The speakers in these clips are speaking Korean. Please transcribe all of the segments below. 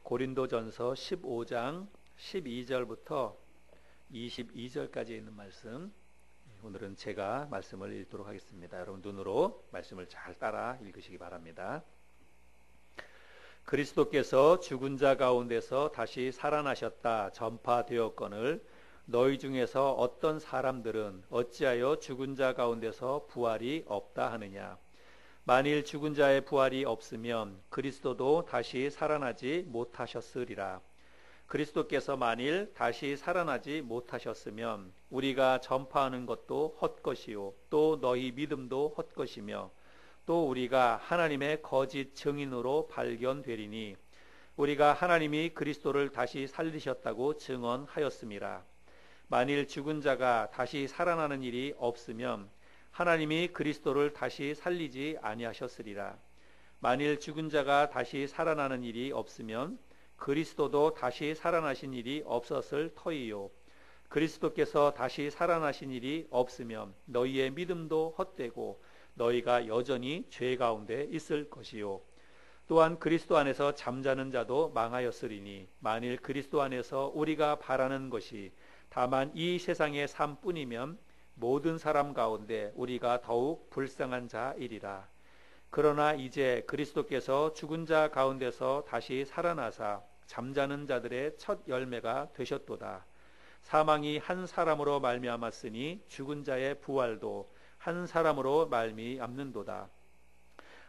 고린도전서 15장 12절부터 22절까지 있는 말씀, 오늘은 제가 말씀을 읽도록 하겠습니다. 여러분 눈으로 말씀을 잘 따라 읽으시기 바랍니다. 그리스도께서 죽은 자 가운데서 다시 살아나셨다 전파되었거늘 너희 중에서 어떤 사람들은 어찌하여 죽은 자 가운데서 부활이 없다 하느냐. 만일 죽은 자의 부활이 없으면 그리스도도 다시 살아나지 못하셨으리라. 그리스도께서 만일 다시 살아나지 못하셨으면 우리가 전파하는 것도 헛것이요 또 너희 믿음도 헛것이며 또 우리가 하나님의 거짓 증인으로 발견되리니 우리가 하나님이 그리스도를 다시 살리셨다고 증언하였음이라. 만일 죽은 자가 다시 살아나는 일이 없으면 하나님이 그리스도를 다시 살리지 아니하셨으리라. 만일 죽은 자가 다시 살아나는 일이 없으면 그리스도도 다시 살아나신 일이 없었을 터이요. 그리스도께서 다시 살아나신 일이 없으면 너희의 믿음도 헛되고 너희가 여전히 죄 가운데 있을 것이요. 또한 그리스도 안에서 잠자는 자도 망하였으리니 만일 그리스도 안에서 우리가 바라는 것이 다만 이 세상의 삶뿐이면 모든 사람 가운데 우리가 더욱 불쌍한 자이리라. 그러나 이제 그리스도께서 죽은 자 가운데서 다시 살아나사 잠자는 자들의 첫 열매가 되셨도다. 사망이 한 사람으로 말미암았으니 죽은 자의 부활도 한 사람으로 말미암는도다.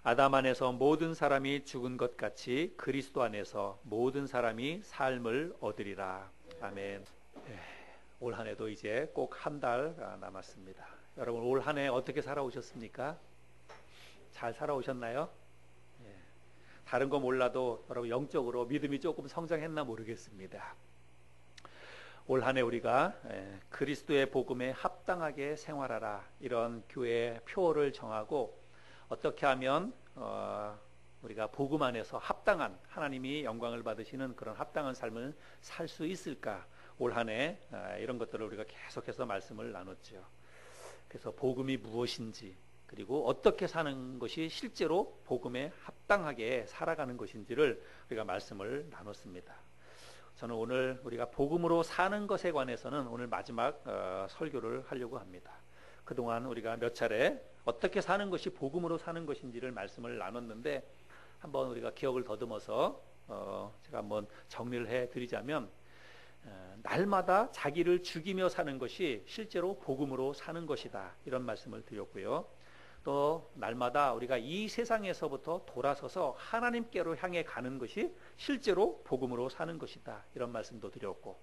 아담 안에서 모든 사람이 죽은 것 같이 그리스도 안에서 모든 사람이 삶을 얻으리라. 아멘. 올 한 해도 이제 꼭 한 달 남았습니다. 여러분 올 한 해 어떻게 살아오셨습니까? 잘 살아오셨나요? 다른 거 몰라도 여러분 영적으로 믿음이 조금 성장했나 모르겠습니다. 올 한 해 우리가 그리스도의 복음에 합당하게 생활하라 이런 교회의 표어를 정하고 어떻게 하면 우리가 복음 안에서 합당한 하나님이 영광을 받으시는 그런 합당한 삶을 살 수 있을까? 올 한 해 이런 것들을 우리가 계속해서 말씀을 나눴죠. 그래서 복음이 무엇인지 그리고 어떻게 사는 것이 실제로 복음에 합당하게 살아가는 것인지를 우리가 말씀을 나눴습니다. 저는 오늘 우리가 복음으로 사는 것에 관해서는 오늘 마지막 설교를 하려고 합니다. 그동안 우리가 몇 차례 어떻게 사는 것이 복음으로 사는 것인지를 말씀을 나눴는데 한번 우리가 기억을 더듬어서 제가 한번 정리를 해드리자면 날마다 자기를 죽이며 사는 것이 실제로 복음으로 사는 것이다 이런 말씀을 드렸고요. 또 날마다 우리가 이 세상에서부터 돌아서서 하나님께로 향해 가는 것이 실제로 복음으로 사는 것이다 이런 말씀도 드렸고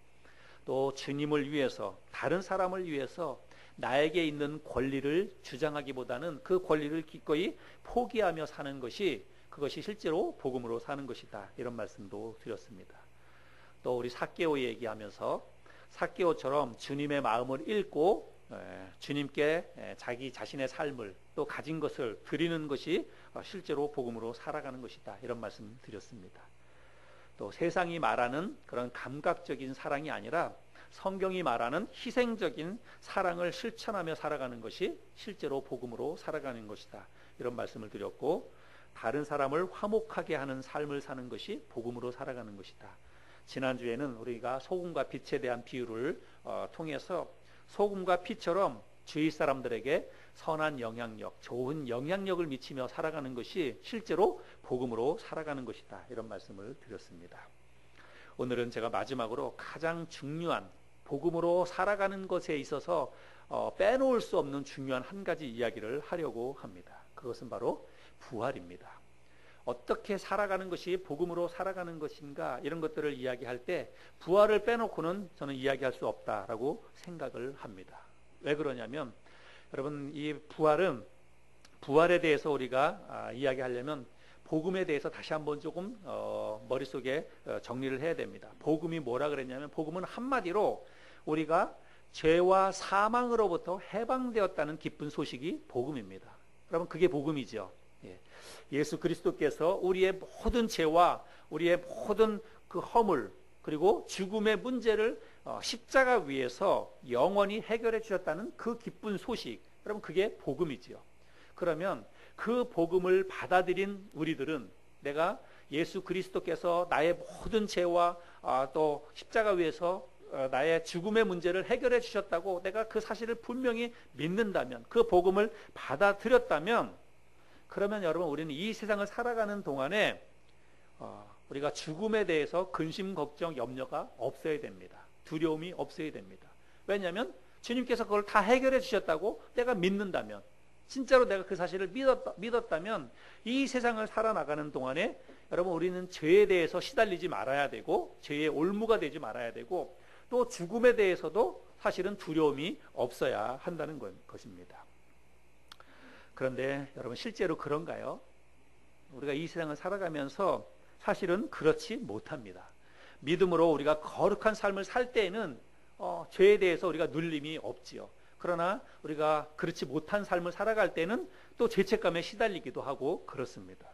또 주님을 위해서 다른 사람을 위해서 나에게 있는 권리를 주장하기보다는 그 권리를 기꺼이 포기하며 사는 것이 그것이 실제로 복음으로 사는 것이다 이런 말씀도 드렸습니다. 또 우리 삭개오 얘기하면서 삭개오처럼 주님의 마음을 읽고 주님께 자기 자신의 삶을 또 가진 것을 드리는 것이 실제로 복음으로 살아가는 것이다 이런 말씀 드렸습니다. 또 세상이 말하는 그런 감각적인 사랑이 아니라 성경이 말하는 희생적인 사랑을 실천하며 살아가는 것이 실제로 복음으로 살아가는 것이다 이런 말씀을 드렸고 다른 사람을 화목하게 하는 삶을 사는 것이 복음으로 살아가는 것이다. 지난주에는 우리가 소금과 빛에 대한 비유를 통해서 소금과 빛처럼 주위 사람들에게 선한 영향력, 좋은 영향력을 미치며 살아가는 것이 실제로 복음으로 살아가는 것이다 이런 말씀을 드렸습니다. 오늘은 제가 마지막으로 가장 중요한 복음으로 살아가는 것에 있어서 빼놓을 수 없는 중요한 한 가지 이야기를 하려고 합니다. 그것은 바로 부활입니다. 어떻게 살아가는 것이 복음으로 살아가는 것인가 이런 것들을 이야기할 때 부활을 빼놓고는 저는 이야기할 수 없다라고 생각을 합니다. 왜 그러냐면 여러분 이 부활에 대해서 우리가 이야기하려면 복음에 대해서 다시 한번 조금 머릿속에 정리를 해야 됩니다. 복음이 뭐라 그랬냐면 복음은 한마디로 우리가 죄와 사망으로부터 해방되었다는 기쁜 소식이 복음입니다. 여러분 그게 복음이죠. 예수 그리스도께서 우리의 모든 죄와 우리의 모든 그 허물 그리고 죽음의 문제를 십자가 위에서 영원히 해결해 주셨다는 그 기쁜 소식, 여러분 그게 복음이지요. 그러면 그 복음을 받아들인 우리들은 내가 예수 그리스도께서 나의 모든 죄와 또 십자가 위에서 나의 죽음의 문제를 해결해 주셨다고 내가 그 사실을 분명히 믿는다면, 그 복음을 받아들였다면, 그러면 여러분 우리는 이 세상을 살아가는 동안에 우리가 죽음에 대해서 근심, 걱정, 염려가 없어야 됩니다. 두려움이 없어야 됩니다. 왜냐하면 주님께서 그걸 다 해결해 주셨다고 내가 믿는다면, 진짜로 내가 그 사실을 믿었다면 이 세상을 살아나가는 동안에 여러분 우리는 죄에 대해서 시달리지 말아야 되고, 죄의 올무가 되지 말아야 되고, 또 죽음에 대해서도 사실은 두려움이 없어야 한다는 것입니다. 그런데 여러분 실제로 그런가요? 우리가 이 세상을 살아가면서 사실은 그렇지 못합니다. 믿음으로 우리가 거룩한 삶을 살 때에는 죄에 대해서 우리가 눌림이 없지요. 그러나 우리가 그렇지 못한 삶을 살아갈 때는 또 죄책감에 시달리기도 하고 그렇습니다.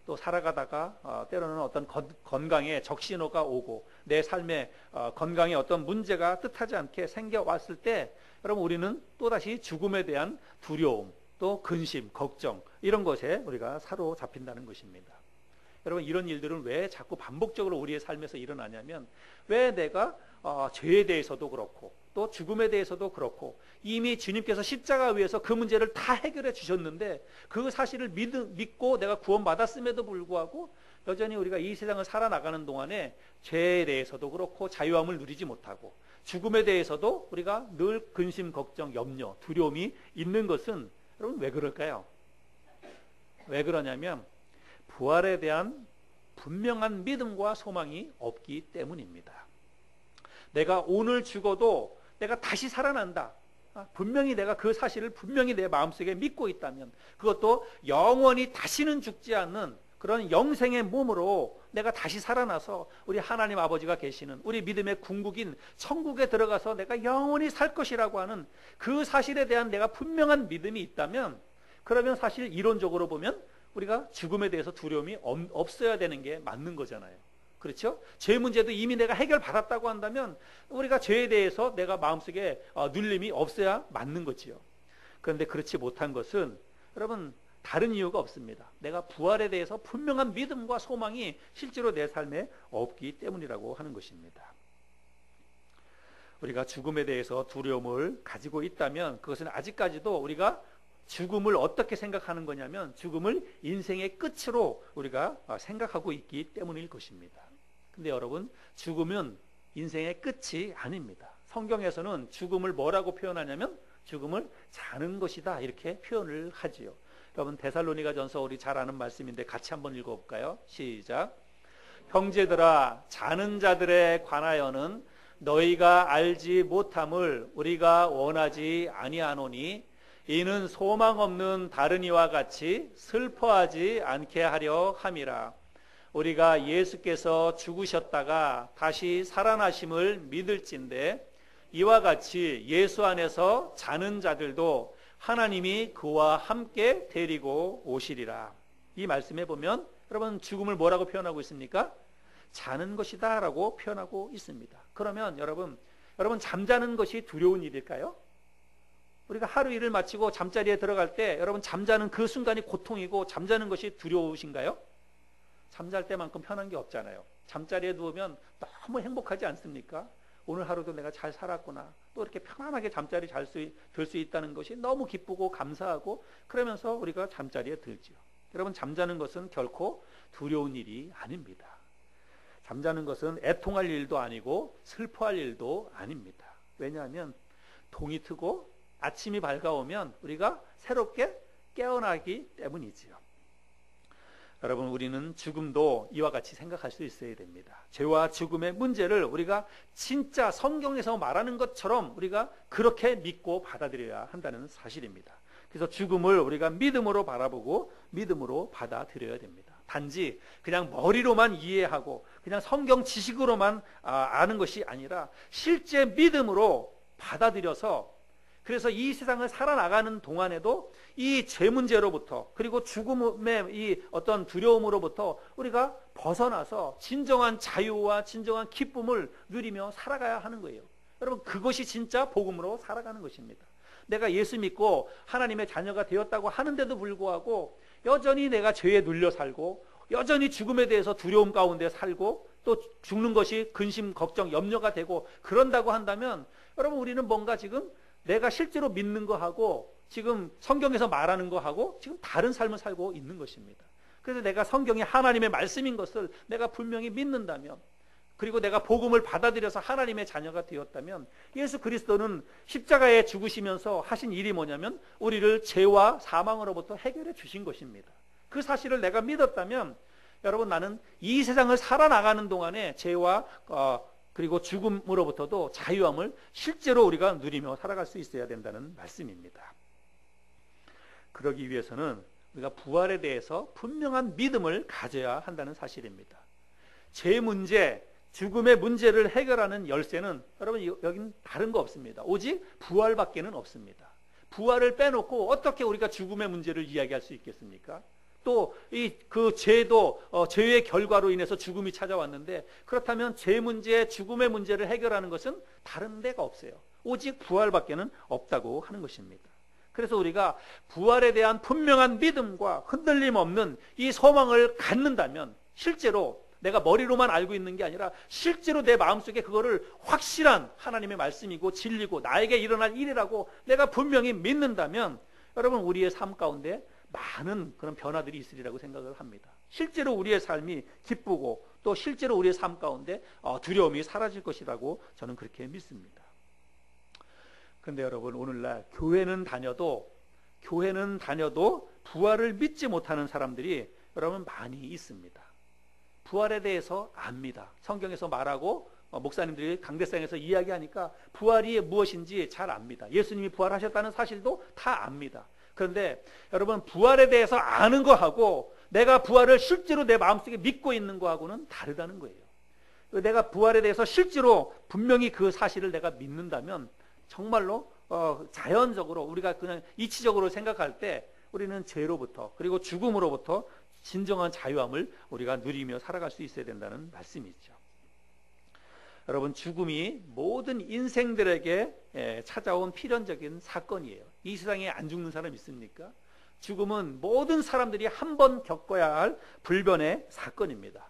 또 살아가다가 때로는 어떤 건강에 적신호가 오고 내 삶에 건강에 어떤 문제가 뜻하지 않게 생겨왔을 때 여러분 우리는 또다시 죽음에 대한 두려움, 또 근심, 걱정, 이런 것에 우리가 사로잡힌다는 것입니다. 여러분 이런 일들은 왜 자꾸 반복적으로 우리의 삶에서 일어나냐면, 왜 내가 죄에 대해서도 그렇고 또 죽음에 대해서도 그렇고 이미 주님께서 십자가 위에서 그 문제를 다 해결해 주셨는데 그 사실을 믿고 내가 구원받았음에도 불구하고 여전히 우리가 이 세상을 살아나가는 동안에 죄에 대해서도 그렇고 자유함을 누리지 못하고 죽음에 대해서도 우리가 늘 근심, 걱정, 염려, 두려움이 있는 것은 여러분 왜 그럴까요? 왜 그러냐면 부활에 대한 분명한 믿음과 소망이 없기 때문입니다. 내가 오늘 죽어도 내가 다시 살아난다, 분명히 내가 그 사실을 분명히 내 마음속에 믿고 있다면, 그것도 영원히 다시는 죽지 않는 그런 영생의 몸으로 내가 다시 살아나서 우리 하나님 아버지가 계시는 우리 믿음의 궁극인 천국에 들어가서 내가 영원히 살 것이라고 하는 그 사실에 대한 내가 분명한 믿음이 있다면, 그러면 사실 이론적으로 보면 우리가 죽음에 대해서 두려움이 없어야 되는 게 맞는 거잖아요. 그렇죠? 죄 문제도 이미 내가 해결받았다고 한다면 우리가 죄에 대해서 내가 마음속에 눌림이 없어야 맞는 거지요. 그런데 그렇지 못한 것은 여러분 다른 이유가 없습니다. 내가 부활에 대해서 분명한 믿음과 소망이 실제로 내 삶에 없기 때문이라고 하는 것입니다. 우리가 죽음에 대해서 두려움을 가지고 있다면 그것은 아직까지도 우리가 죽음을 어떻게 생각하는 거냐면 죽음을 인생의 끝으로 우리가 생각하고 있기 때문일 것입니다. 근데 여러분 죽음은 인생의 끝이 아닙니다. 성경에서는 죽음을 뭐라고 표현하냐면 죽음을 자는 것이다 이렇게 표현을 하지요. 여러분 데살로니가전서 우리 잘 아는 말씀인데 같이 한번 읽어볼까요? 시작. 형제들아 자는 자들에 관하여는 너희가 알지 못함을 우리가 원하지 아니하노니 이는 소망 없는 다른 이와 같이 슬퍼하지 않게 하려 함이라. 우리가 예수께서 죽으셨다가 다시 살아나심을 믿을진대 이와 같이 예수 안에서 자는 자들도 하나님이 그와 함께 데리고 오시리라. 이 말씀에 보면 여러분 죽음을 뭐라고 표현하고 있습니까? 자는 것이다 라고 표현하고 있습니다. 그러면 여러분 잠자는 것이 두려운 일일까요? 우리가 하루 일을 마치고 잠자리에 들어갈 때 여러분 잠자는 그 순간이 고통이고 잠자는 것이 두려우신가요? 잠잘 때만큼 편한 게 없잖아요. 잠자리에 누우면 너무 행복하지 않습니까? 오늘 하루도 내가 잘 살았구나. 또 이렇게 편안하게 잠자리 들 수 있다는 것이 너무 기쁘고 감사하고 그러면서 우리가 잠자리에 들지요. 여러분 잠자는 것은 결코 두려운 일이 아닙니다. 잠자는 것은 애통할 일도 아니고 슬퍼할 일도 아닙니다. 왜냐하면 동이 트고 아침이 밝아오면 우리가 새롭게 깨어나기 때문이지요. 여러분 우리는 죽음도 이와 같이 생각할 수 있어야 됩니다. 죄와 죽음의 문제를 우리가 진짜 성경에서 말하는 것처럼 우리가 그렇게 믿고 받아들여야 한다는 사실입니다. 그래서 죽음을 우리가 믿음으로 바라보고 믿음으로 받아들여야 됩니다. 단지 그냥 머리로만 이해하고 그냥 성경 지식으로만 아는 것이 아니라 실제 믿음으로 받아들여서, 그래서 이 세상을 살아나가는 동안에도 이 죄 문제로부터 그리고 죽음의 이 어떤 두려움으로부터 우리가 벗어나서 진정한 자유와 진정한 기쁨을 누리며 살아가야 하는 거예요. 여러분 그것이 진짜 복음으로 살아가는 것입니다. 내가 예수 믿고 하나님의 자녀가 되었다고 하는데도 불구하고 여전히 내가 죄에 눌려 살고 여전히 죽음에 대해서 두려움 가운데 살고 또 죽는 것이 근심, 걱정, 염려가 되고 그런다고 한다면 여러분 우리는 뭔가 지금 내가 실제로 믿는 거하고 지금 성경에서 말하는 거하고 지금 다른 삶을 살고 있는 것입니다. 그래서 내가 성경이 하나님의 말씀인 것을 내가 분명히 믿는다면 그리고 내가 복음을 받아들여서 하나님의 자녀가 되었다면 예수 그리스도는 십자가에 죽으시면서 하신 일이 뭐냐면 우리를 죄와 사망으로부터 해결해 주신 것입니다. 그 사실을 내가 믿었다면 여러분 나는 이 세상을 살아나가는 동안에 죄와 그리고 죽음으로부터도 자유함을 실제로 우리가 누리며 살아갈 수 있어야 된다는 말씀입니다. 그러기 위해서는 우리가 부활에 대해서 분명한 믿음을 가져야 한다는 사실입니다. 죄 문제, 죽음의 문제를 해결하는 열쇠는 여러분 여기는 다른 거 없습니다. 오직 부활밖에는 없습니다. 부활을 빼놓고 어떻게 우리가 죽음의 문제를 이야기할 수 있겠습니까? 또 그 죄도 죄의 결과로 인해서 죽음이 찾아왔는데 그렇다면 죄 문제, 죽음의 문제를 해결하는 것은 다른 데가 없어요. 오직 부활밖에는 없다고 하는 것입니다. 그래서 우리가 부활에 대한 분명한 믿음과 흔들림 없는 이 소망을 갖는다면 실제로 내가 머리로만 알고 있는 게 아니라 실제로 내 마음속에 그거를 확실한 하나님의 말씀이고 진리고 나에게 일어날 일이라고 내가 분명히 믿는다면 여러분 우리의 삶 가운데 많은 그런 변화들이 있으리라고 생각을 합니다. 실제로 우리의 삶이 기쁘고 또 실제로 우리의 삶 가운데 두려움이 사라질 것이라고 저는 그렇게 믿습니다. 그런데 여러분 오늘날 교회는 다녀도 부활을 믿지 못하는 사람들이 여러분 많이 있습니다. 부활에 대해서 압니다. 성경에서 말하고 목사님들이 강대상에서 이야기하니까 부활이 무엇인지 잘 압니다. 예수님이 부활하셨다는 사실도 다 압니다. 그런데 여러분 부활에 대해서 아는 거하고 내가 부활을 실제로 내 마음속에 믿고 있는 거하고는 다르다는 거예요. 내가 부활에 대해서 실제로 분명히 그 사실을 내가 믿는다면 정말로 자연적으로 우리가 그냥 이치적으로 생각할 때 우리는 죄로부터 그리고 죽음으로부터 진정한 자유함을 우리가 누리며 살아갈 수 있어야 된다는 말씀이죠. 여러분 죽음이 모든 인생들에게 찾아온 필연적인 사건이에요. 이 세상에 안 죽는 사람 있습니까? 죽음은 모든 사람들이 한 번 겪어야 할 불변의 사건입니다.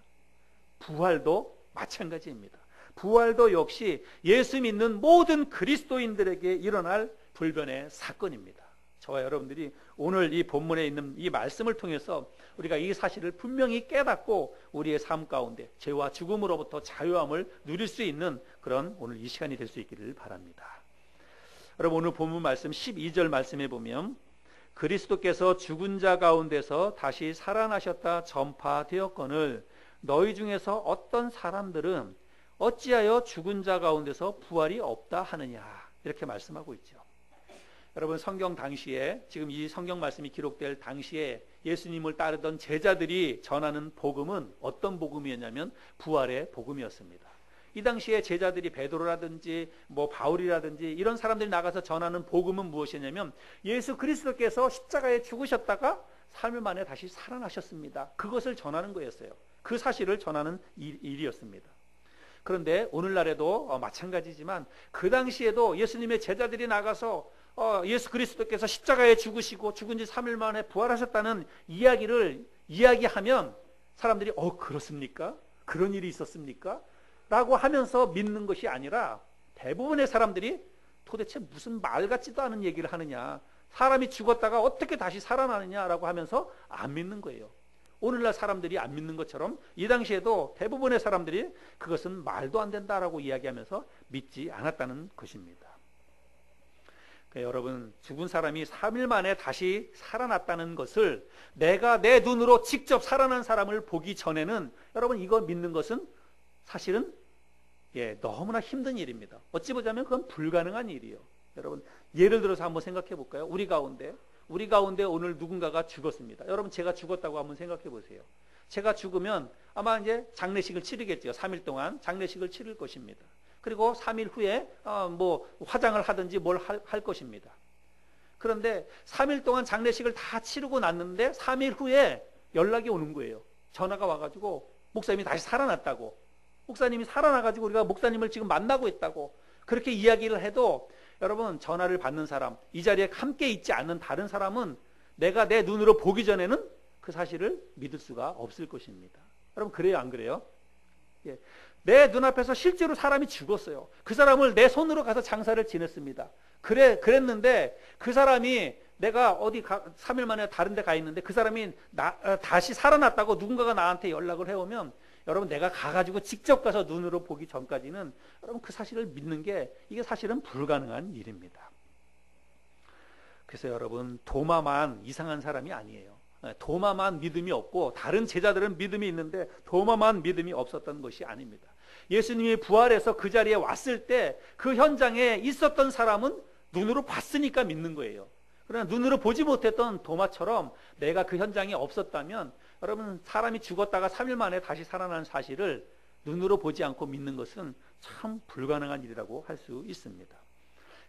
부활도 마찬가지입니다. 부활도 역시 예수 믿는 모든 그리스도인들에게 일어날 불변의 사건입니다. 저와 여러분들이 오늘 이 본문에 있는 이 말씀을 통해서 우리가 이 사실을 분명히 깨닫고 우리의 삶 가운데 죄와 죽음으로부터 자유함을 누릴 수 있는 그런 오늘 이 시간이 될 수 있기를 바랍니다. 여러분 오늘 본문 말씀 12절 말씀에 보면 그리스도께서 죽은 자 가운데서 다시 살아나셨다 전파되었거늘 너희 중에서 어떤 사람들은 어찌하여 죽은 자 가운데서 부활이 없다 하느냐 이렇게 말씀하고 있죠. 여러분 성경 당시에 지금 이 성경 말씀이 기록될 당시에 예수님을 따르던 제자들이 전하는 복음은 어떤 복음이었냐면 부활의 복음이었습니다. 이 당시에 제자들이 베드로라든지 바울이라든지 이런 사람들이 나가서 전하는 복음은 무엇이냐면 예수 그리스도께서 십자가에 죽으셨다가 3일 만에 다시 살아나셨습니다. 그것을 전하는 거였어요. 그 사실을 전하는 일이었습니다. 그런데 오늘날에도 마찬가지지만 그 당시에도 예수님의 제자들이 나가서 예수 그리스도께서 십자가에 죽으시고 죽은 지 3일 만에 부활하셨다는 이야기를 이야기하면 사람들이 그렇습니까? 그런 일이 있었습니까? 라고 하면서 믿는 것이 아니라 대부분의 사람들이 도대체 무슨 말 같지도 않은 얘기를 하느냐, 사람이 죽었다가 어떻게 다시 살아나느냐라고 하면서 안 믿는 거예요. 오늘날 사람들이 안 믿는 것처럼 이 당시에도 대부분의 사람들이 그것은 말도 안 된다라고 이야기하면서 믿지 않았다는 것입니다. 그러니까 여러분 죽은 사람이 3일 만에 다시 살아났다는 것을 내가 내 눈으로 직접 살아난 사람을 보기 전에는 여러분 이거 믿는 것은 사실은 너무나 힘든 일입니다. 어찌 보자면 그건 불가능한 일이에요. 여러분 예를 들어서 한번 생각해 볼까요? 우리 가운데 오늘 누군가가 죽었습니다. 여러분 제가 죽었다고 한번 생각해 보세요. 제가 죽으면 아마 이제 장례식을 치르겠죠. 3일 동안 장례식을 치를 것입니다. 그리고 3일 후에 화장을 하든지 뭘 할 것입니다. 그런데 3일 동안 장례식을 다 치르고 났는데 3일 후에 연락이 오는 거예요. 전화가 와가지고 목사님이 다시 살아났다고. 목사님이 살아나가지고 우리가 목사님을 지금 만나고 있다고 그렇게 이야기를 해도 여러분 전화를 받는 사람, 이 자리에 함께 있지 않는 다른 사람은 내가 내 눈으로 보기 전에는 그 사실을 믿을 수가 없을 것입니다. 여러분 그래요, 안 그래요? 예. 내 눈앞에서 실제로 사람이 죽었어요. 그 사람을 내 손으로 가서 장사를 지냈습니다. 그랬는데 그 사람이 내가 어디 3일 만에 다른 데 가 있는데 그 사람이 다시 살아났다고 누군가가 나한테 연락을 해오면 여러분 내가 가가지고 직접 가서 눈으로 보기 전까지는 여러분 그 사실을 믿는 게 이게 사실은 불가능한 일입니다. 그래서 여러분 도마만 이상한 사람이 아니에요. 도마만 믿음이 없고 다른 제자들은 믿음이 있는데 도마만 믿음이 없었던 것이 아닙니다. 예수님이 부활해서 그 자리에 왔을 때 그 현장에 있었던 사람은 눈으로 봤으니까 믿는 거예요. 그러나 눈으로 보지 못했던 도마처럼 내가 그 현장에 없었다면 여러분 사람이 죽었다가 3일 만에 다시 살아난 사실을 눈으로 보지 않고 믿는 것은 참 불가능한 일이라고 할 수 있습니다.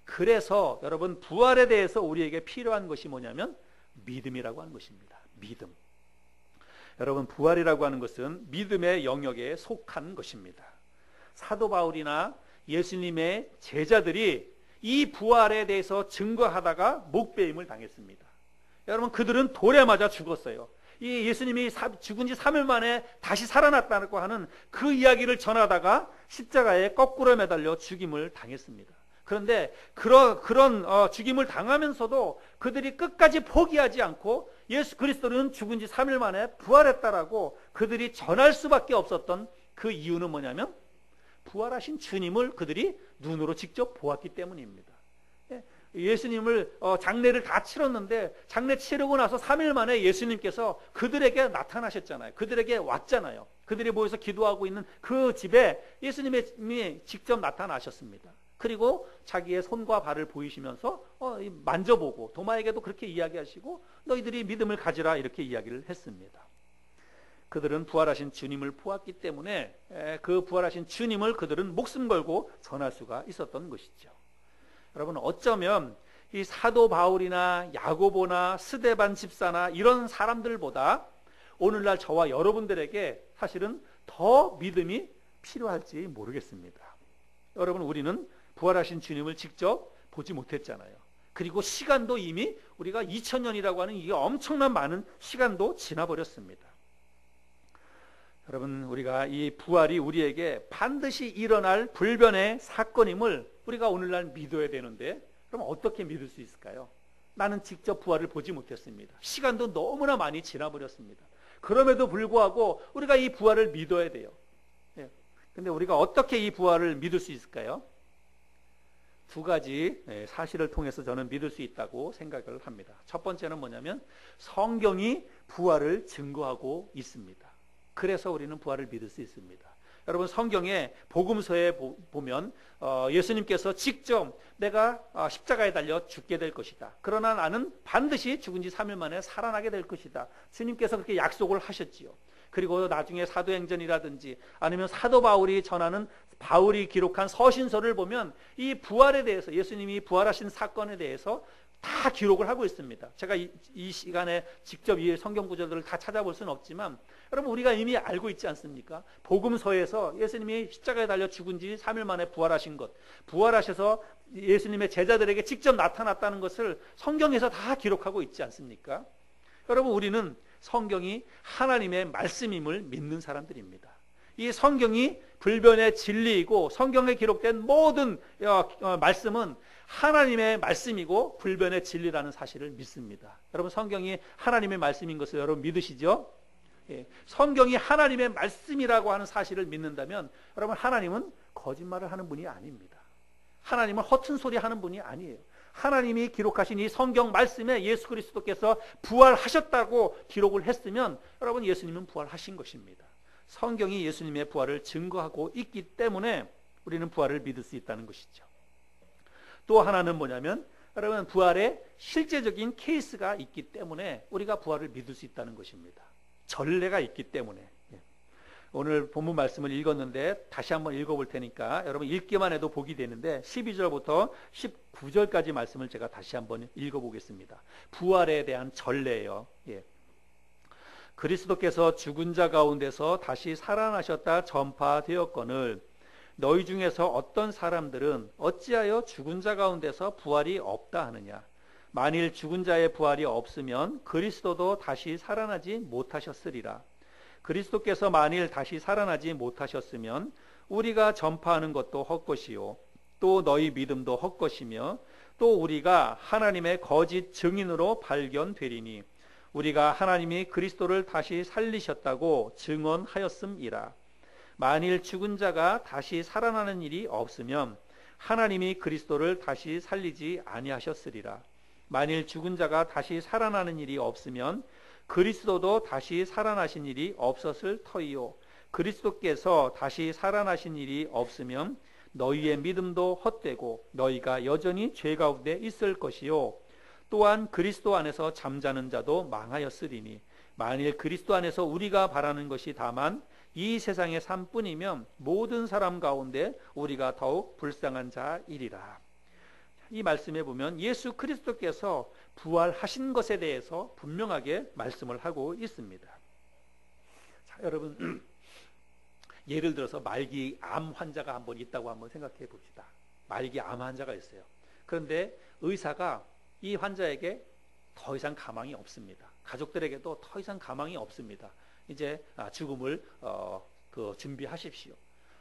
그래서 여러분 부활에 대해서 우리에게 필요한 것이 뭐냐면 믿음이라고 하는 것입니다. 믿음. 여러분 부활이라고 하는 것은 믿음의 영역에 속한 것입니다. 사도 바울이나 예수님의 제자들이 이 부활에 대해서 증거하다가 목배임을 당했습니다. 여러분 그들은 돌에 맞아 죽었어요. 이 예수님이 죽은 지 3일 만에 다시 살아났다고 하는 그 이야기를 전하다가 십자가에 거꾸로 매달려 죽임을 당했습니다. 그런데 그런 죽임을 당하면서도 그들이 끝까지 포기하지 않고 예수 그리스도는 죽은 지 3일 만에 부활했다라고 그들이 전할 수밖에 없었던 그 이유는 뭐냐면 부활하신 주님을 그들이 눈으로 직접 보았기 때문입니다. 예수님을 장례를 다 치렀는데 장례 치르고 나서 3일 만에 예수님께서 그들에게 나타나셨잖아요. 그들에게 왔잖아요. 그들이 모여서 기도하고 있는 그 집에 예수님이 직접 나타나셨습니다. 그리고 자기의 손과 발을 보이시면서 만져보고 도마에게도 그렇게 이야기하시고 너희들이 믿음을 가지라 이렇게 이야기를 했습니다. 그들은 부활하신 주님을 보았기 때문에 그 부활하신 주님을 그들은 목숨 걸고 전할 수가 있었던 것이죠. 여러분 어쩌면 이 사도 바울이나 야고보나 스데반 집사나 이런 사람들보다 오늘날 저와 여러분들에게 사실은 더 믿음이 필요할지 모르겠습니다. 여러분 우리는 부활하신 주님을 직접 보지 못했잖아요. 그리고 시간도 이미 우리가 2000년이라고 하는 이게 엄청난 많은 시간도 지나버렸습니다. 여러분 우리가 이 부활이 우리에게 반드시 일어날 불변의 사건임을 우리가 오늘날 믿어야 되는데 그럼 어떻게 믿을 수 있을까요? 나는 직접 부활을 보지 못했습니다. 시간도 너무나 많이 지나버렸습니다. 그럼에도 불구하고 우리가 이 부활을 믿어야 돼요. 근데 우리가 어떻게 이 부활을 믿을 수 있을까요? 두 가지 사실을 통해서 저는 믿을 수 있다고 생각을 합니다. 첫 번째는 뭐냐면 성경이 부활을 증거하고 있습니다. 그래서 우리는 부활을 믿을 수 있습니다. 여러분 성경에 복음서에 보면 예수님께서 직접 내가 십자가에 달려 죽게 될 것이다. 그러나 나는 반드시 죽은 지 3일 만에 살아나게 될 것이다. 주님께서 그렇게 약속을 하셨지요. 그리고 나중에 사도행전이라든지 아니면 사도 바울이 전하는 바울이 기록한 서신서를 보면 이 부활에 대해서 예수님이 부활하신 사건에 대해서 다 기록을 하고 있습니다. 제가 이 시간에 직접 이 성경 구절들을 다 찾아볼 수는 없지만 여러분 우리가 이미 알고 있지 않습니까? 복음서에서 예수님이 십자가에 달려 죽은 지 3일 만에 부활하신 것, 부활하셔서 예수님의 제자들에게 직접 나타났다는 것을 성경에서 다 기록하고 있지 않습니까? 여러분 우리는 성경이 하나님의 말씀임을 믿는 사람들입니다. 이 성경이 불변의 진리이고 성경에 기록된 모든 말씀은 하나님의 말씀이고 불변의 진리라는 사실을 믿습니다. 여러분 성경이 하나님의 말씀인 것을 여러분 믿으시죠? 성경이 하나님의 말씀이라고 하는 사실을 믿는다면 여러분 하나님은 거짓말을 하는 분이 아닙니다. 하나님은 허튼 소리 하는 분이 아니에요. 하나님이 기록하신 이 성경 말씀에 예수 그리스도께서 부활하셨다고 기록을 했으면 여러분 예수님은 부활하신 것입니다. 성경이 예수님의 부활을 증거하고 있기 때문에 우리는 부활을 믿을 수 있다는 것이죠. 또 하나는 뭐냐면 여러분 부활의 실제적인 케이스가 있기 때문에 우리가 부활을 믿을 수 있다는 것입니다. 전례가 있기 때문에. 오늘 본문 말씀을 읽었는데 다시 한번 읽어볼 테니까 여러분 읽기만 해도 복이 되는데 12절부터 19절까지 말씀을 제가 다시 한번 읽어보겠습니다. 부활에 대한 전례예요. 그리스도께서 죽은 자 가운데서 다시 살아나셨다 전파되었거늘 너희 중에서 어떤 사람들은 어찌하여 죽은 자 가운데서 부활이 없다 하느냐. 만일 죽은 자의 부활이 없으면 그리스도도 다시 살아나지 못하셨으리라. 그리스도께서 만일 다시 살아나지 못하셨으면 우리가 전파하는 것도 헛것이요 또 너희 믿음도 헛것이며 또 우리가 하나님의 거짓 증인으로 발견되리니 우리가 하나님이 그리스도를 다시 살리셨다고 증언하였음이라. 만일 죽은 자가 다시 살아나는 일이 없으면 하나님이 그리스도를 다시 살리지 아니하셨으리라. 만일 죽은 자가 다시 살아나는 일이 없으면 그리스도도 다시 살아나신 일이 없었을 터이요 그리스도께서 다시 살아나신 일이 없으면 너희의 믿음도 헛되고 너희가 여전히 죄 가운데 있을 것이요 또한 그리스도 안에서 잠자는 자도 망하였으리니 만일 그리스도 안에서 우리가 바라는 것이 다만 이 세상의 삶뿐이면 모든 사람 가운데 우리가 더욱 불쌍한 자이리라. 이 말씀에 보면 예수 그리스도께서 부활하신 것에 대해서 분명하게 말씀을 하고 있습니다. 자, 여러분 예를 들어서 말기 암 환자가 한번 있다고 한번 생각해 봅시다. 말기 암 환자가 있어요. 그런데 의사가 이 환자에게 더 이상 가망이 없습니다. 가족들에게도 더 이상 가망이 없습니다. 이제 죽음을 준비하십시오.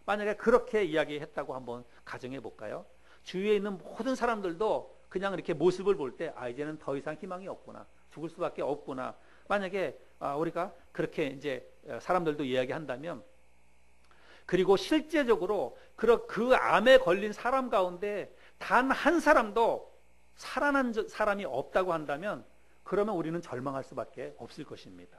만약에 그렇게 이야기했다고 한번 가정해 볼까요? 주위에 있는 모든 사람들도 그냥 이렇게 모습을 볼 때 이제는 더 이상 희망이 없구나, 죽을 수밖에 없구나. 만약에 우리가 그렇게 이제 사람들도 이야기한다면, 그리고 실제적으로 그 암에 걸린 사람 가운데 단 한 사람도 살아난 사람이 없다고 한다면, 그러면 우리는 절망할 수밖에 없을 것입니다.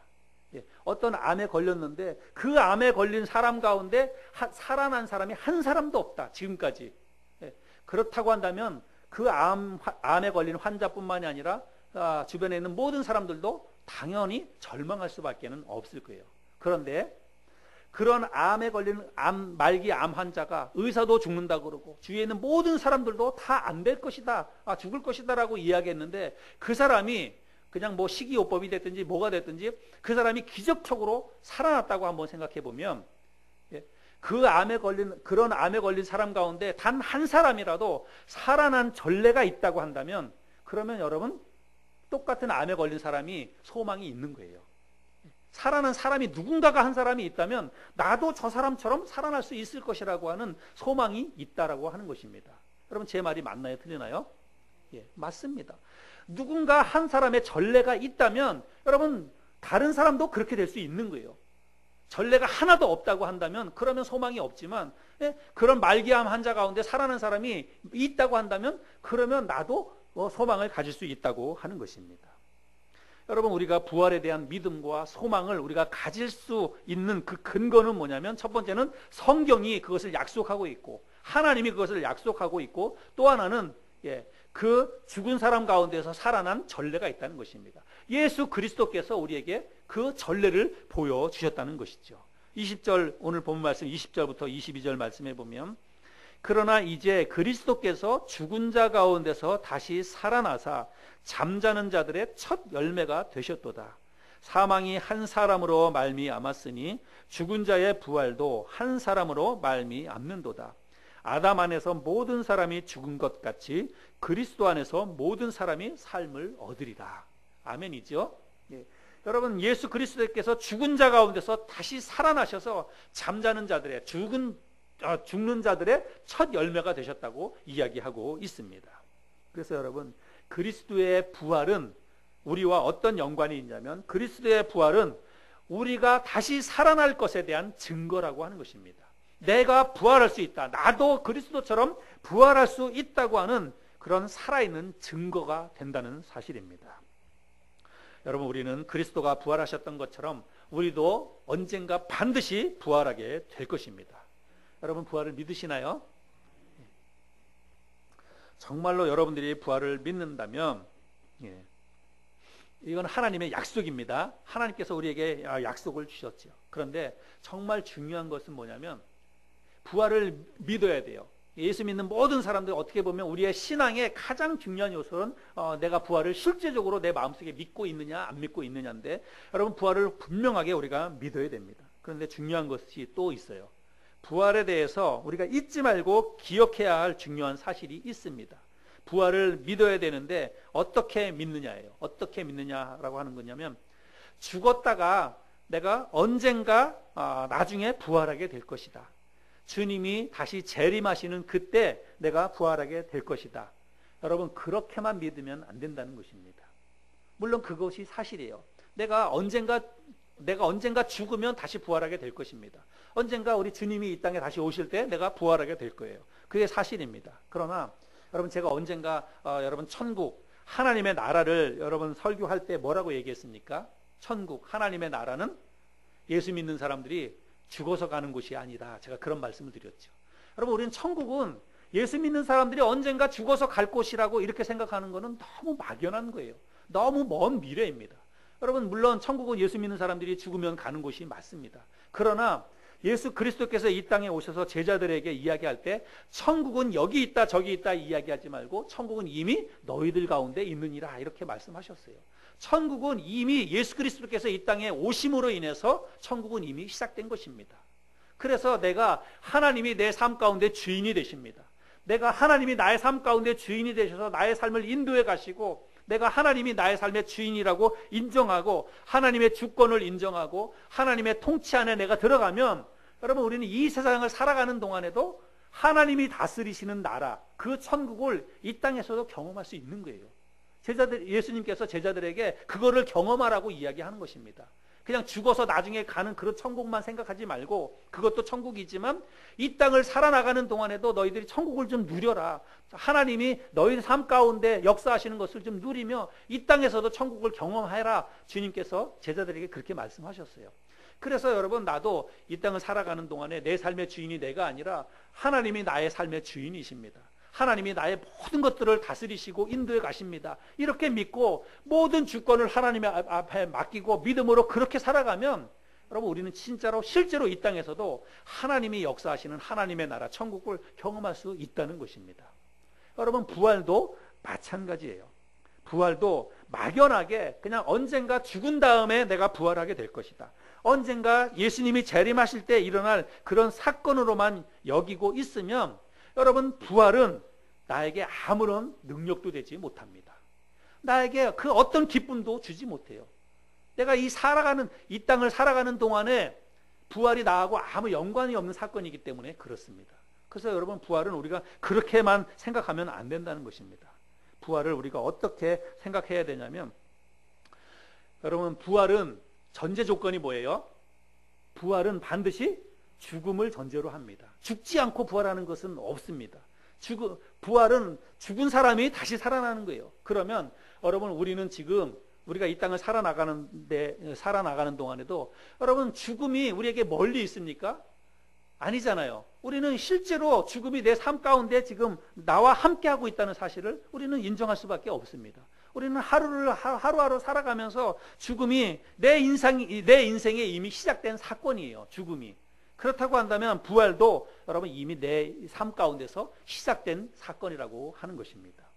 어떤 암에 걸렸는데 그 암에 걸린 사람 가운데 살아난 사람이 한 사람도 없다, 지금까지. 그렇다고 한다면 그 암에 걸린 환자뿐만이 아니라 주변에 있는 모든 사람들도 당연히 절망할 수밖에 없을 거예요. 그런데 그런 암에 걸린 말기 암 환자가 의사도 죽는다 그러고 주위에 있는 모든 사람들도 다 안 될 것이다, 죽을 것이다 라고 이야기했는데, 그 사람이 그냥 뭐 식이요법이 됐든지 뭐가 됐든지 그 사람이 기적적으로 살아났다고 한번 생각해 보면, 그런 암에 걸린 사람 가운데 단 한 사람이라도 살아난 전례가 있다고 한다면, 그러면 여러분 똑같은 암에 걸린 사람이 소망이 있는 거예요. 살아난 사람이 누군가가 한 사람이 있다면 나도 저 사람처럼 살아날 수 있을 것이라고 하는 소망이 있다라고 하는 것입니다. 여러분 제 말이 맞나요? 틀리나요? 예, 맞습니다. 누군가 한 사람의 전례가 있다면 여러분 다른 사람도 그렇게 될 수 있는 거예요. 전례가 하나도 없다고 한다면 그러면 소망이 없지만, 그런 말기암 환자 가운데 살아난 사람이 있다고 한다면 그러면 나도 소망을 가질 수 있다고 하는 것입니다. 여러분 우리가 부활에 대한 믿음과 소망을 우리가 가질 수 있는 그 근거는 뭐냐면, 첫 번째는 성경이 그것을 약속하고 있고 하나님이 그것을 약속하고 있고, 또 하나는 그 죽은 사람 가운데서 살아난 전례가 있다는 것입니다. 예수 그리스도께서 우리에게 그 전례를 보여주셨다는 것이죠. 20절 오늘 본 말씀 20절부터 22절 말씀해 보면, 그러나 이제 그리스도께서 죽은 자 가운데서 다시 살아나사 잠자는 자들의 첫 열매가 되셨도다. 사망이 한 사람으로 말미암았으니 죽은 자의 부활도 한 사람으로 말미암는도다. 아담 안에서 모든 사람이 죽은 것 같이 그리스도 안에서 모든 사람이 삶을 얻으리라. 아멘이죠? 여러분 예수 그리스도께서 죽은 자 가운데서 다시 살아나셔서 잠자는 자들의 죽는 자들의 첫 열매가 되셨다고 이야기하고 있습니다. 그래서 여러분 그리스도의 부활은 우리와 어떤 연관이 있냐면, 그리스도의 부활은 우리가 다시 살아날 것에 대한 증거라고 하는 것입니다. 내가 부활할 수 있다, 나도 그리스도처럼 부활할 수 있다고 하는 그런 살아있는 증거가 된다는 사실입니다. 여러분 우리는 그리스도가 부활하셨던 것처럼 우리도 언젠가 반드시 부활하게 될 것입니다. 여러분 부활을 믿으시나요? 정말로 여러분들이 부활을 믿는다면, 이건 하나님의 약속입니다. 하나님께서 우리에게 약속을 주셨죠. 그런데 정말 중요한 것은 뭐냐면 부활을 믿어야 돼요. 예수 믿는 모든 사람들 어떻게 보면 우리의 신앙의 가장 중요한 요소는 내가 부활을 실제적으로 내 마음속에 믿고 있느냐 안 믿고 있느냐인데, 여러분 부활을 분명하게 우리가 믿어야 됩니다. 그런데 중요한 것이 또 있어요. 부활에 대해서 우리가 잊지 말고 기억해야 할 중요한 사실이 있습니다. 부활을 믿어야 되는데 어떻게 믿느냐예요. 어떻게 믿느냐라고 하는 거냐면 죽었다가 내가 언젠가 나중에 부활하게 될 것이다. 주님이 다시 재림하시는 그때 내가 부활하게 될 것이다. 여러분, 그렇게만 믿으면 안 된다는 것입니다. 물론 그것이 사실이에요. 내가 언젠가 죽으면 다시 부활하게 될 것입니다. 언젠가 우리 주님이 이 땅에 다시 오실 때 내가 부활하게 될 거예요. 그게 사실입니다. 그러나 여러분, 제가 언젠가 여러분 천국 하나님의 나라를 여러분 설교할 때 뭐라고 얘기했습니까? 천국 하나님의 나라는 예수 믿는 사람들이 죽어서 가는 곳이 아니다. 제가 그런 말씀을 드렸죠. 여러분, 우리는 천국은 예수 믿는 사람들이 언젠가 죽어서 갈 곳이라고 이렇게 생각하는 것은 너무 막연한 거예요. 너무 먼 미래입니다. 여러분, 물론 천국은 예수 믿는 사람들이 죽으면 가는 곳이 맞습니다. 그러나 예수 그리스도께서 이 땅에 오셔서 제자들에게 이야기할 때 천국은 여기 있다 저기 있다 이야기하지 말고 천국은 이미 너희들 가운데 있느니라 이렇게 말씀하셨어요. 천국은 이미 예수 그리스도께서 이 땅에 오심으로 인해서 천국은 이미 시작된 것입니다. 그래서 내가 하나님이 내 삶 가운데 주인이 되십니다. 내가 하나님이 나의 삶 가운데 주인이 되셔서 나의 삶을 인도해 가시고 내가 하나님이 나의 삶의 주인이라고 인정하고 하나님의 주권을 인정하고 하나님의 통치 안에 내가 들어가면 여러분, 우리는 이 세상을 살아가는 동안에도 하나님이 다스리시는 나라, 그 천국을 이 땅에서도 경험할 수 있는 거예요. 예수님께서 제자들에게 그거를 경험하라고 이야기하는 것입니다. 그냥 죽어서 나중에 가는 그런 천국만 생각하지 말고, 그것도 천국이지만 이 땅을 살아나가는 동안에도 너희들이 천국을 좀 누려라. 하나님이 너희 삶 가운데 역사하시는 것을 좀 누리며 이 땅에서도 천국을 경험해라. 주님께서 제자들에게 그렇게 말씀하셨어요. 그래서 여러분, 나도 이 땅을 살아가는 동안에 내 삶의 주인이 내가 아니라 하나님이 나의 삶의 주인이십니다. 하나님이 나의 모든 것들을 다스리시고 인도해 가십니다. 이렇게 믿고 모든 주권을 하나님의 앞에 맡기고 믿음으로 그렇게 살아가면 여러분, 우리는 진짜로 실제로 이 땅에서도 하나님이 역사하시는 하나님의 나라 천국을 경험할 수 있다는 것입니다. 여러분, 부활도 마찬가지예요. 부활도 막연하게 그냥 언젠가 죽은 다음에 내가 부활하게 될 것이다. 언젠가 예수님이 재림하실 때 일어날 그런 사건으로만 여기고 있으면 여러분, 부활은 나에게 아무런 능력도 되지 못합니다. 나에게 그 어떤 기쁨도 주지 못해요. 내가 이 땅을 살아가는 동안에 부활이 나하고 아무 연관이 없는 사건이기 때문에 그렇습니다. 그래서 여러분, 부활은 우리가 그렇게만 생각하면 안 된다는 것입니다. 부활을 우리가 어떻게 생각해야 되냐면, 여러분, 부활은 전제 조건이 뭐예요? 부활은 반드시 죽음을 전제로 합니다. 죽지 않고 부활하는 것은 없습니다. 부활은 죽은 사람이 다시 살아나는 거예요. 그러면 여러분, 우리는 지금 우리가 이 땅을 살아나가는 동안에도 여러분, 죽음이 우리에게 멀리 있습니까? 아니잖아요. 우리는 실제로 죽음이 내 삶 가운데 지금 나와 함께하고 있다는 사실을 우리는 인정할 수밖에 없습니다. 우리는 하루하루 살아가면서 죽음이 내 인생에 이미 시작된 사건이에요. 죽음이. 그렇다고 한다면 부활도 여러분 이미 내 삶 가운데서 시작된 사건이라고 하는 것입니다.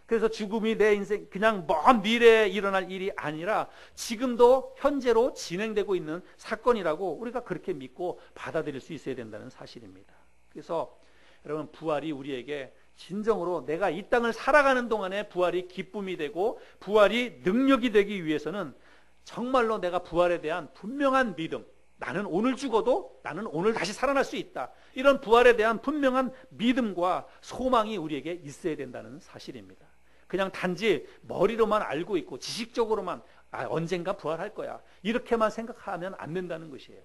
그래서 죽음이 내 인생 그냥 먼 미래에 일어날 일이 아니라 지금도 현재로 진행되고 있는 사건이라고 우리가 그렇게 믿고 받아들일 수 있어야 된다는 사실입니다. 그래서 여러분, 부활이 우리에게 진정으로 내가 이 땅을 살아가는 동안에 부활이 기쁨이 되고 부활이 능력이 되기 위해서는 정말로 내가 부활에 대한 분명한 믿음, 나는 오늘 죽어도 나는 오늘 다시 살아날 수 있다. 이런 부활에 대한 분명한 믿음과 소망이 우리에게 있어야 된다는 사실입니다. 그냥 단지 머리로만 알고 있고 지식적으로만 언젠가 부활할 거야, 이렇게만 생각하면 안 된다는 것이에요.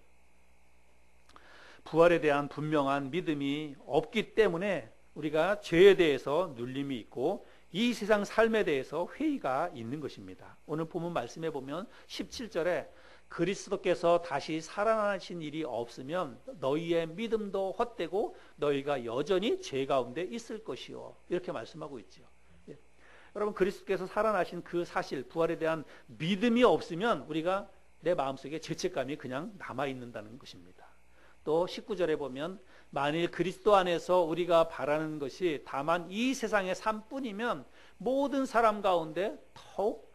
부활에 대한 분명한 믿음이 없기 때문에 우리가 죄에 대해서 눌림이 있고 이 세상 삶에 대해서 회의가 있는 것입니다. 오늘 본문 말씀에 보면 17절에 그리스도께서 다시 살아나신 일이 없으면 너희의 믿음도 헛되고 너희가 여전히 죄 가운데 있을 것이요, 이렇게 말씀하고 있죠. 여러분, 그리스도께서 살아나신 그 사실, 부활에 대한 믿음이 없으면 우리가 내 마음속에 죄책감이 그냥 남아있는다는 것입니다. 또 19절에 보면 만일 그리스도 안에서 우리가 바라는 것이 다만 이 세상의 삶뿐이면 모든 사람 가운데 더욱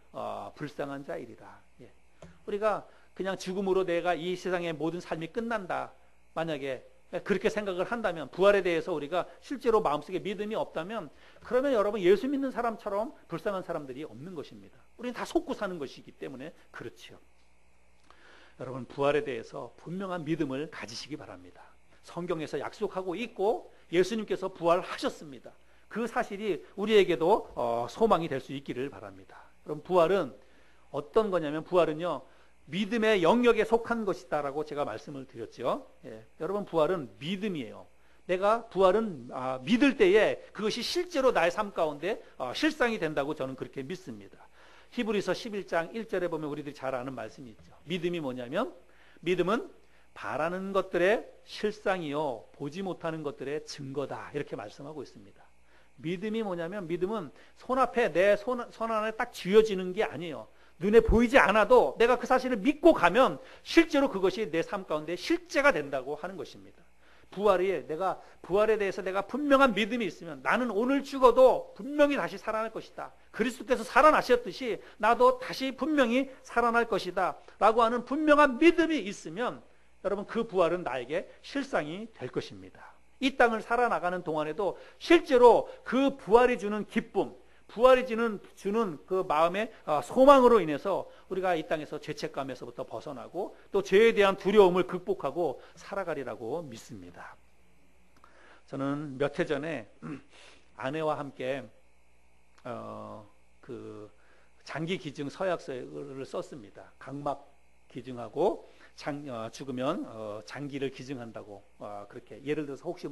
불쌍한 자이리라. 우리가 그냥 죽음으로 내가 이 세상의 모든 삶이 끝난다, 만약에 그렇게 생각을 한다면, 부활에 대해서 우리가 실제로 마음속에 믿음이 없다면, 그러면 여러분 예수 믿는 사람처럼 불쌍한 사람들이 없는 것입니다. 우리는 다 속고 사는 것이기 때문에 그렇죠. 여러분, 부활에 대해서 분명한 믿음을 가지시기 바랍니다. 성경에서 약속하고 있고 예수님께서 부활하셨습니다. 그 사실이 우리에게도 소망이 될 수 있기를 바랍니다. 그럼 부활은 어떤 거냐면, 부활은요, 믿음의 영역에 속한 것이다라고 제가 말씀을 드렸죠. 여러분, 부활은 믿음이에요. 내가 부활은 믿을 때에 그것이 실제로 나의 삶 가운데 실상이 된다고 저는 그렇게 믿습니다. 히브리서 11장 1절에 보면 우리들이 잘 아는 말씀이 있죠. 믿음이 뭐냐면, 믿음은 바라는 것들의 실상이요 보지 못하는 것들의 증거다, 이렇게 말씀하고 있습니다. 믿음이 뭐냐면, 믿음은 손앞에 내 손 안에 딱 쥐어지는 게 아니에요. 눈에 보이지 않아도 내가 그 사실을 믿고 가면 실제로 그것이 내 삶 가운데 실제가 된다고 하는 것입니다. 부활에 대해서 내가 분명한 믿음이 있으면, 나는 오늘 죽어도 분명히 다시 살아날 것이다, 그리스도께서 살아나셨듯이 나도 다시 분명히 살아날 것이다 라고 하는 분명한 믿음이 있으면, 여러분, 그 부활은 나에게 실상이 될 것입니다. 이 땅을 살아나가는 동안에도 실제로 그 부활이 주는 기쁨, 부활이 주는 그 마음의 소망으로 인해서 우리가 이 땅에서 죄책감에서부터 벗어나고 또 죄에 대한 두려움을 극복하고 살아가리라고 믿습니다. 저는 몇 해 전에 아내와 함께 그 장기 기증 서약서를 썼습니다. 각막 기증하고 죽으면 장기를 기증한다고, 그렇게 예를 들어서 혹시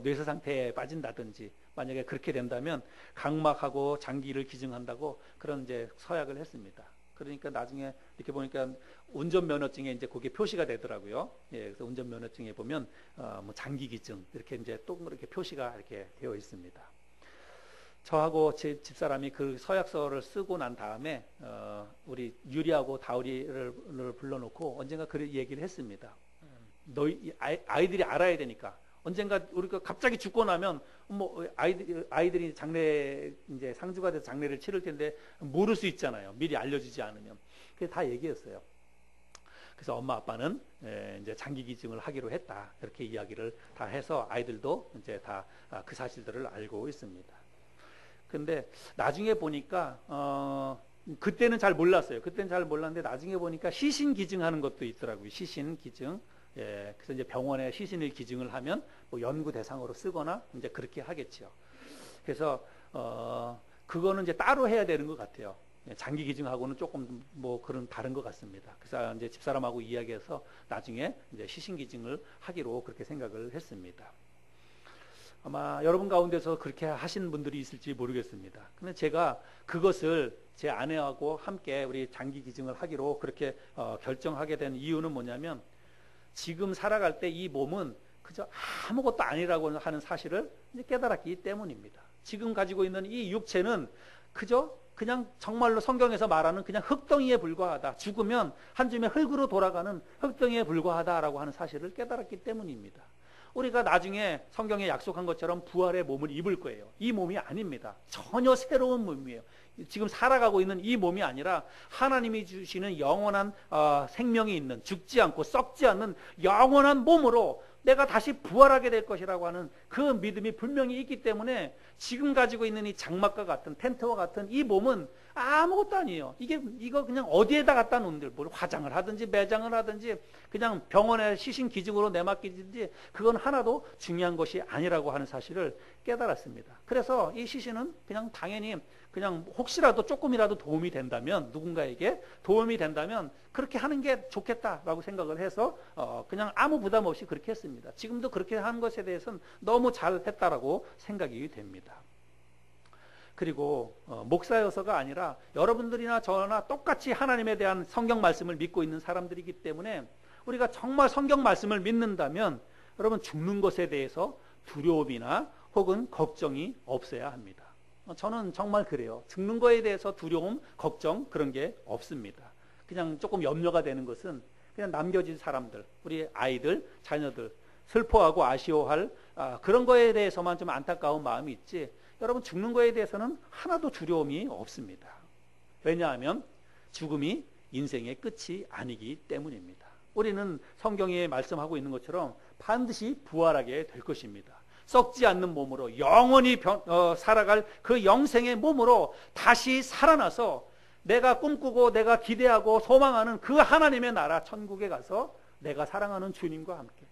뇌세 상태에 빠진다든지 만약에 그렇게 된다면 각막하고 장기를 기증한다고 그런 이제 서약을 했습니다. 그러니까 나중에 이렇게 보니까 운전면허증에 이제 그게 표시가 되더라고요. 그래서 운전면허증에 보면 장기 기증 이렇게 이제 동그랗게 표시가 이렇게 되어 있습니다. 저하고 제 집사람이 그 서약서를 쓰고 난 다음에 우리 유리하고 다우리를 불러놓고 언젠가 그 얘기를 했습니다. 너희 아이들이 알아야 되니까, 언젠가 우리가 갑자기 죽고 나면 아이들이 장례 이제 상주가 돼서 장례를 치를 텐데 모를 수 있잖아요. 미리 알려주지 않으면. 그게 다 얘기했어요. 그래서 엄마 아빠는 이제 장기 기증을 하기로 했다, 이렇게 이야기를 다 해서 아이들도 이제 다 그 사실들을 알고 있습니다. 근데 나중에 보니까 그때는 잘 몰랐어요. 그때는 잘 몰랐는데 나중에 보니까 시신 기증하는 것도 있더라고요. 시신 기증. 그래서 이제 병원에 시신을 기증을 하면 연구 대상으로 쓰거나 이제 그렇게 하겠죠. 그래서 그거는 이제 따로 해야 되는 것 같아요. 장기 기증하고는 조금 그런 다른 것 같습니다. 그래서 이제 집사람하고 이야기해서 나중에 이제 시신 기증을 하기로 그렇게 생각을 했습니다. 아마 여러분 가운데서 그렇게 하신 분들이 있을지 모르겠습니다. 근데 제가 그것을 제 아내하고 함께 우리 장기 기증을 하기로 그렇게 결정하게 된 이유는 뭐냐면, 지금 살아갈 때 이 몸은 그저 아무것도 아니라고 하는 사실을 깨달았기 때문입니다. 지금 가지고 있는 이 육체는 그냥 정말로 성경에서 말하는 그냥 흙덩이에 불과하다, 죽으면 한 줌의 흙으로 돌아가는 흙덩이에 불과하다라고 하는 사실을 깨달았기 때문입니다. 우리가 나중에 성경에 약속한 것처럼 부활의 몸을 입을 거예요. 이 몸이 아닙니다. 전혀 새로운 몸이에요. 지금 살아가고 있는 이 몸이 아니라 하나님이 주시는 영원한 생명이 있는, 죽지 않고 썩지 않는 영원한 몸으로 내가 다시 부활하게 될 것이라고 하는 그 믿음이 분명히 있기 때문에, 지금 가지고 있는 이 장막과 같은 텐트와 같은 이 몸은 아무것도 아니에요. 이거 그냥 어디에다 갖다 놓는들, 뭘 화장을 하든지 매장을 하든지 그냥 병원에 시신 기증으로 내맡기든지 그건 하나도 중요한 것이 아니라고 하는 사실을 깨달았습니다. 그래서 이 시신은 그냥 당연히 그냥 혹시라도 조금이라도 도움이 된다면, 누군가에게 도움이 된다면 그렇게 하는 게 좋겠다라고 생각을 해서 그냥 아무 부담 없이 그렇게 했습니다. 지금도 그렇게 하는 것에 대해서는 너무 잘했다라고 생각이 됩니다. 그리고 목사여서가 아니라 여러분들이나 저나 똑같이 하나님에 대한 성경 말씀을 믿고 있는 사람들이기 때문에, 우리가 정말 성경 말씀을 믿는다면 여러분, 죽는 것에 대해서 두려움이나 혹은 걱정이 없어야 합니다. 저는 정말 그래요. 죽는 거에 대해서 두려움, 걱정 그런 게 없습니다. 그냥 조금 염려가 되는 것은 그냥 남겨진 사람들, 우리 아이들, 자녀들 슬퍼하고 아쉬워할 그런 거에 대해서만 좀 안타까운 마음이 있지, 여러분 죽는 거에 대해서는 하나도 두려움이 없습니다. 왜냐하면 죽음이 인생의 끝이 아니기 때문입니다. 우리는 성경에 말씀하고 있는 것처럼 반드시 부활하게 될 것입니다. 썩지 않는 몸으로 영원히 살아갈 그 영생의 몸으로 다시 살아나서 내가 꿈꾸고 내가 기대하고 소망하는 그 하나님의 나라 천국에 가서 내가 사랑하는 주님과 함께,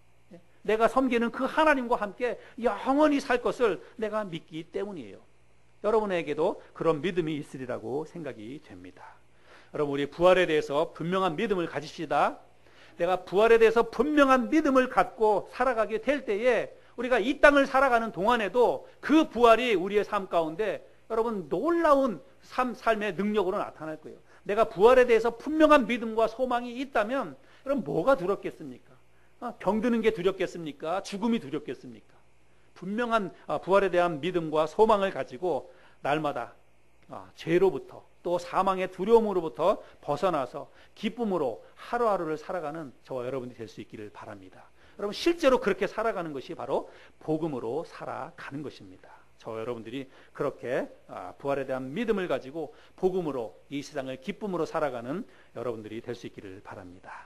내가 섬기는 그 하나님과 함께 영원히 살 것을 내가 믿기 때문이에요. 여러분에게도 그런 믿음이 있으리라고 생각이 됩니다. 여러분, 우리 부활에 대해서 분명한 믿음을 가집시다. 내가 부활에 대해서 분명한 믿음을 갖고 살아가게 될 때에 우리가 이 땅을 살아가는 동안에도 그 부활이 우리의 삶 가운데 여러분 놀라운 삶의 능력으로 나타날 거예요. 내가 부활에 대해서 분명한 믿음과 소망이 있다면 그럼 뭐가 두렵겠습니까? 병드는 게 두렵겠습니까? 죽음이 두렵겠습니까? 분명한 부활에 대한 믿음과 소망을 가지고 날마다 죄로부터 또 사망의 두려움으로부터 벗어나서 기쁨으로 하루하루를 살아가는 저와 여러분이 될 수 있기를 바랍니다. 여러분, 실제로 그렇게 살아가는 것이 바로 복음으로 살아가는 것입니다. 저와 여러분들이 그렇게 부활에 대한 믿음을 가지고 복음으로 이 세상을 기쁨으로 살아가는 여러분들이 될 수 있기를 바랍니다.